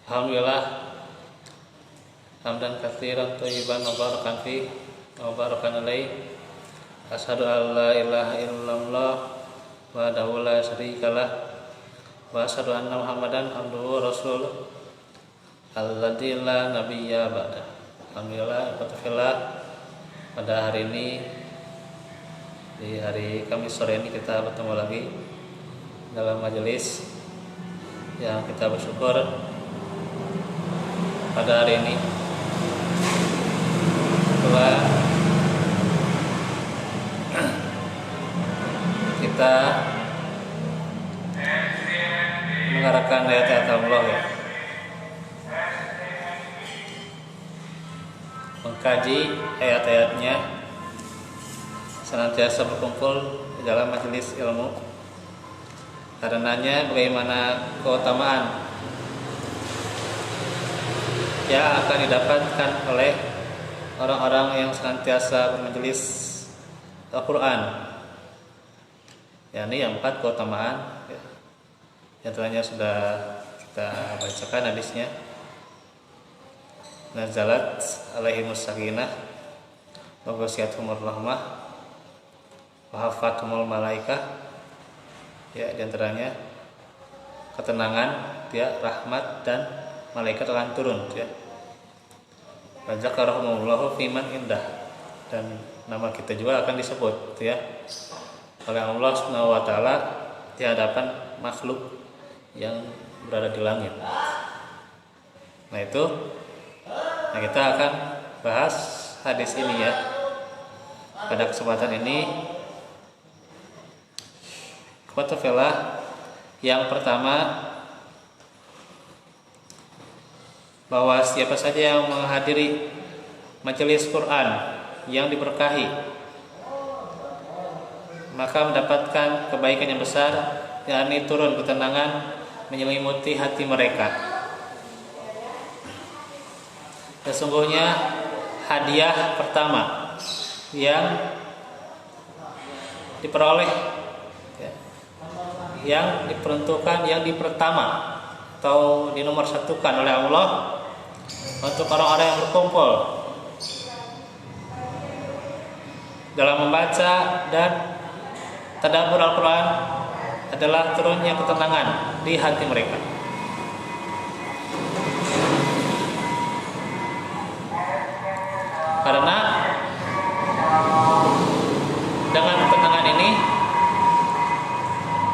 Alhamdulillah hamdan katsiran thayyiban mubarakan fi mubarakan alaih. Asyhadu an la ilaha illallah wahdahu la syarikalah wa asyhadu anna Muhammadan abduhu wa rasuluh alladzi la nabiyya ba'da. Alhamdulillah pada hari ini, di hari Kamis sore ini kita bertemu lagi dalam majelis yang kita bersyukur pada hari ini setelah kita mengarahkan ayat-ayat Allah, ya, mengkaji ayat-ayatnya, senantiasa berkumpul di dalam majelis ilmu, karenanya bagaimana keutamaan yang akan didapatkan oleh orang-orang yang senantiasa bermajelis Al-Quran. Ya, ini yang 4 keutamaan, ya. Yang telah sudah kita bacakan hadisnya. Nazalat alaihimus sakinah wa ghasyiathumur rahmah wa hafathumul malaikah. Ya, di antaranya ketenangan, ya, rahmat dan malaikat akan turun, ya. Wa zakarahumullahu fiman indah, dan nama kita juga akan disebut, ya, oleh Allah Subhanahu wa taala di hadapan makhluk yang berada di langit. Nah, itu kita akan bahas hadis ini, ya. Pada kesempatan ini yang pertama, bahwa siapa saja yang menghadiri majelis Quran yang diberkahi maka mendapatkan kebaikan yang besar, yakni turun ketenangan menyelimuti hati mereka. Sesungguhnya hadiah pertama yang diperoleh, ya, yang diperuntukkan, yang dipertama atau dinomorsatukan oleh Allah untuk orang-orang yang berkumpul dalam membaca dan tadabbur Al-Quran adalah turunnya ketenangan di hati mereka. Karena dengan ketenangan ini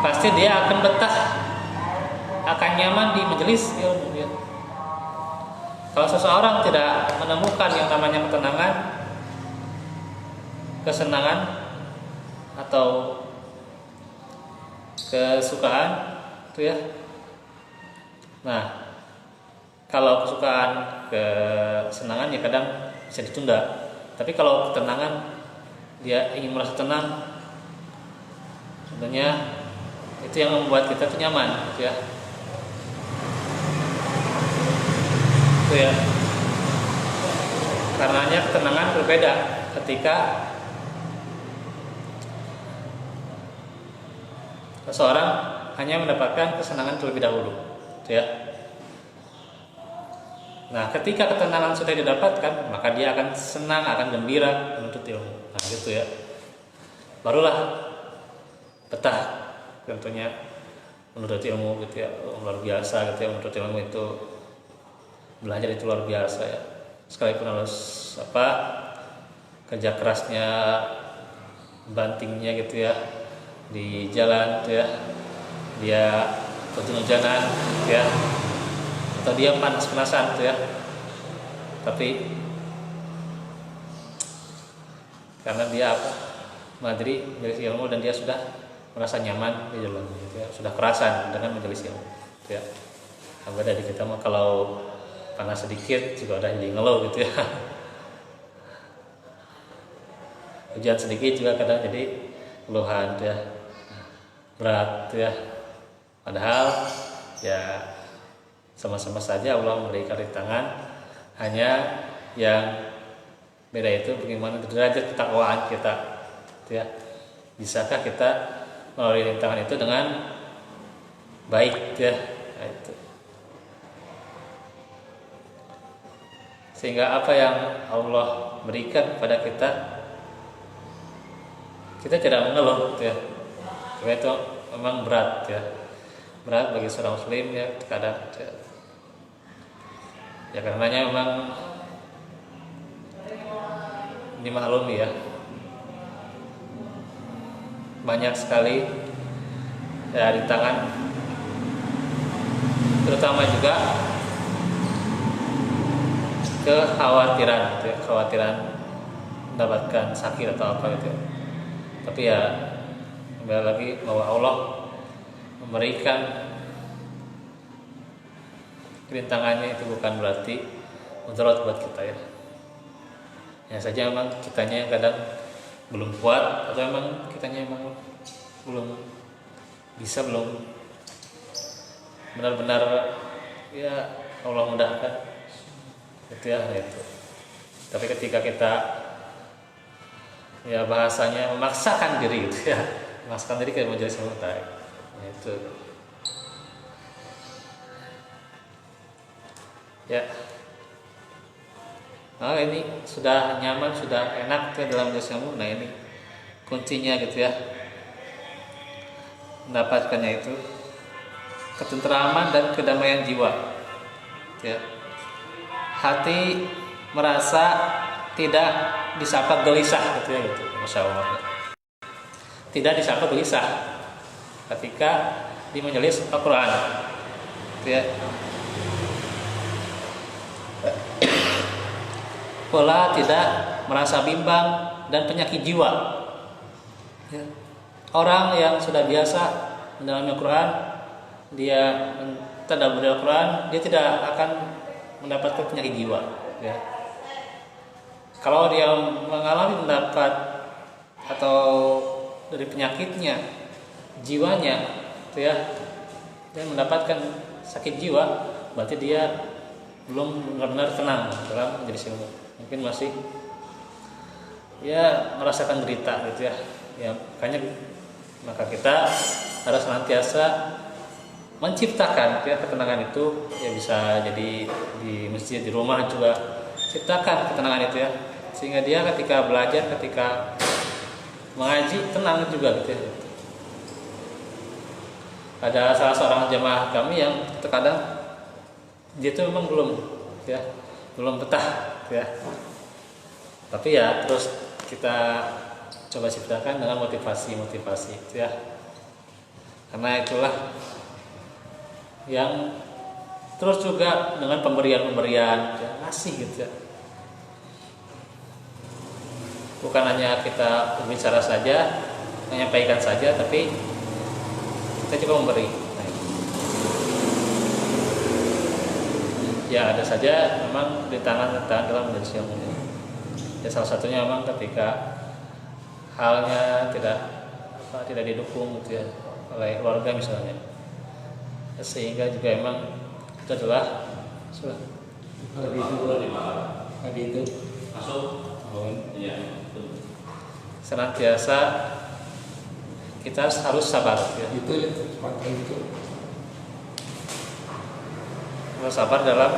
pasti dia akan betah, akan nyaman di majelis ilmu, ya. Kalau seseorang tidak menemukan yang namanya ketenangan, kesenangan atau kesukaan, itu, ya. Nah, kalau kesukaan, kesenangan, ya kadang bisa ditunda. Tapi kalau ketenangan, dia ingin merasa tenang, tentunya itu yang membuat kita tuh nyaman, gitu, ya. Itu, ya. Karenanya ketenangan berbeda ketika seseorang hanya mendapatkan kesenangan terlebih dahulu, gitu, ya. Nah, ketika ketenangan sudah didapatkan, maka dia akan senang, akan gembira menuntut ilmu. Nah, gitu, ya. Barulah betah tentunya menuntut ilmu, gitu, ya. Luar biasa, gitu, ya. Menuntut ilmu itu, belajar itu luar biasa, ya. Sekalipun harus kerja kerasnya, bantingnya, gitu, ya, di jalan, gitu, ya. Dia hujan-hujanan, gitu, ya, atau dia panas-panasan, gitu, ya. Tapi karena dia menghadiri majelis ilmu dan dia sudah merasa nyaman di jalan, gitu, ya. Sudah kerasan dengan majelis ilmu, gitu, ya. Beda di kita mah kalau panas sedikit juga udah jadi ngeluh, gitu, ya. Hujan sedikit juga kadang jadi keluhan, ya, berat, ya. Padahal, ya, sama-sama saja Allah memberikan rintangan, hanya yang beda itu bagaimana derajat ketakwaan kita, gitu, ya. Bisakah kita melalui rintangan itu dengan baik, ya. Nah, itu. Sehingga apa yang Allah berikan kepada kita, kita tidak mengeluh gitu ya. Karena itu memang berat ya, berat bagi seorang muslim ya terkadang ya, karenanya memang dimaklumi ya, banyak sekali ya rintangan, terutama juga kekhawatiran gitu ya, kekhawatiran mendapatkan sakit atau apa gitu ya. Tapi ya kembali lagi bahwa Allah memberikan rintangannya itu bukan berarti mudarat buat kita ya. Ya saja memang kitanya yang kadang belum kuat, atau memang kitanya memang belum bisa, belum benar-benar ya Allah mudahkan itu ya itu. Tapi ketika kita ya bahasanya memaksakan diri gitu ya, memaksakan diri kayak majelis ilmu ya, itu ya. Nah ini sudah nyaman, sudah enak ya dalam majelis ilmu. Nah ini kuncinya gitu ya, mendapatkannya itu ketenteraman dan kedamaian jiwa ya. Hati merasa tidak disapa gelisah gitu ya, gitu. Masya Allah, tidak disapa gelisah ketika di majelis Al-Quran gitu ya. Pola tidak merasa bimbang dan penyakit jiwa ya. Orang yang sudah biasa mendalami Al-Quran, dia mentadabburi Al-Quran, dia tidak akan mendapatkan penyakit jiwa ya. Kalau dia mengalami mendapat atau dari penyakitnya jiwanya gitu ya, dia mendapatkan sakit jiwa, berarti dia belum benar-benar tenang dalam menjadi ilmu. Mungkin masih ya merasakan derita gitu ya. Ya makanya maka kita harus senantiasa menciptakan ya ketenangan itu ya, bisa jadi di masjid, di rumah juga ciptakan ketenangan itu ya, sehingga dia ketika belajar, ketika mengaji tenang juga gitu ya. Ada salah seorang jemaah kami yang terkadang dia itu memang belum betah ya, tapi ya terus kita coba ciptakan dengan motivasi itu ya, karena itulah yang terus juga dengan pemberian ya, ngasih gitu ya, bukan hanya kita berbicara saja, menyampaikan saja, tapi kita juga memberi. Ya ada saja memang rintangan dalam majelis ilmu ya, salah satunya memang ketika halnya tidak didukung gitu ya oleh keluarga misalnya ya, sehingga juga memang itu adalah tadi itu masuk senantiasa kita harus sabar ya. Itu sabar dalam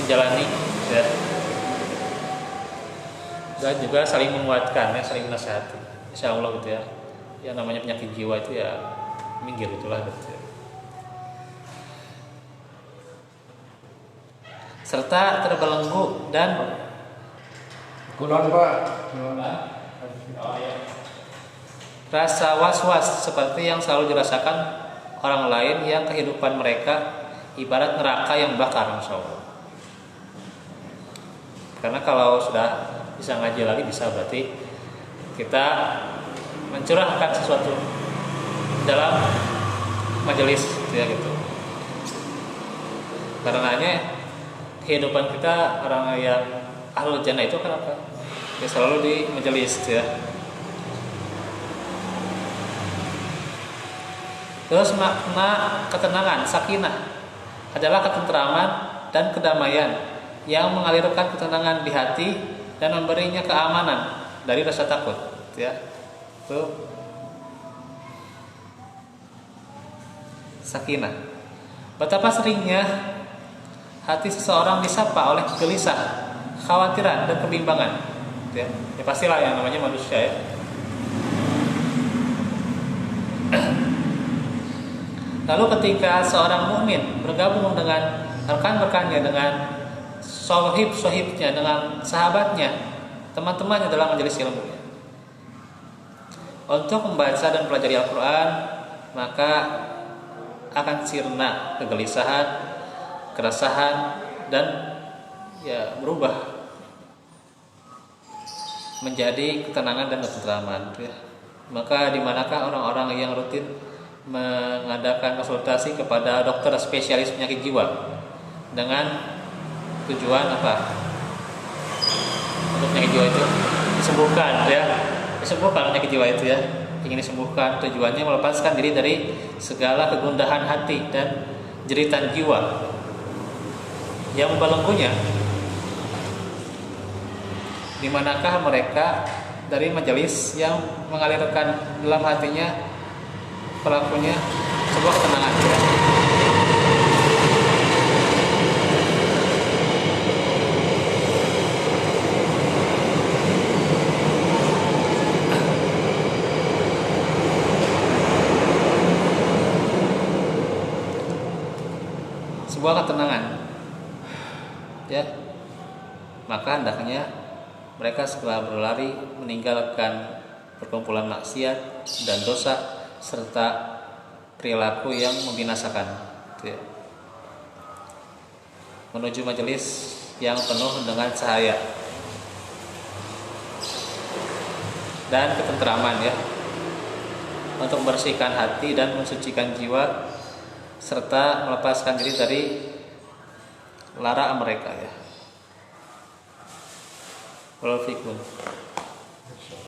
menjalani ya, dan juga saling menguatkan ya, saling menasihati, insya Allah gitu ya. Ya namanya penyakit jiwa itu ya minggir itulah gitu ya. Serta terbelenggu dan rasa was-was seperti yang selalu dirasakan orang lain yang kehidupan mereka ibarat neraka yang bakar, Masya Allah. Karena kalau sudah bisa ngaji lagi, bisa berarti kita mencurahkan sesuatu dalam majelis ya gitu. Karenanya kehidupan kita orang yang ahlul jannah itu kan apa? Ya selalu di majelis ya. Terus makna ketenangan, sakinah adalah ketenteraman dan kedamaian yang mengalirkan ketenangan di hati dan memberinya keamanan dari rasa takut ya. Itu sakinah. Betapa seringnya hati seseorang disapa oleh gelisah, khawatiran dan kebimbangan. Ya, ya pastilah yang namanya manusia ya. Lalu ketika seorang mukmin bergabung dengan rekan-rekannya, dengan sohib-sohibnya, dengan sahabatnya, teman-temannya dalam majelis ilmu, untuk membaca dan pelajari Al-Quran, maka akan sirna kegelisahan, keresahan, dan ya berubah menjadi ketenangan dan ketentraman. Ya. Maka dimanakah orang-orang yang rutin mengadakan konsultasi kepada dokter spesialis penyakit jiwa dengan tujuan apa? Untuk penyakit jiwa itu disembuhkan, ya, disembuhkan penyakit jiwa itu ya, ingin disembuhkan, tujuannya melepaskan diri dari segala kegundahan hati dan jeritan jiwa yang membelenggunya. Dimanakah mereka dari majelis yang mengalirkan dalam hatinya pelakunya sebuah ketenangan ya. Sebuah ketenangan ya, maka hendaknya mereka segera berlari meninggalkan perkumpulan maksiat dan dosa serta perilaku yang membinasakan ya. Menuju majelis yang penuh dengan cahaya dan ketentraman ya, untuk membersihkan hati dan mensucikan jiwa serta melepaskan diri dari lara mereka ya. Walafikum.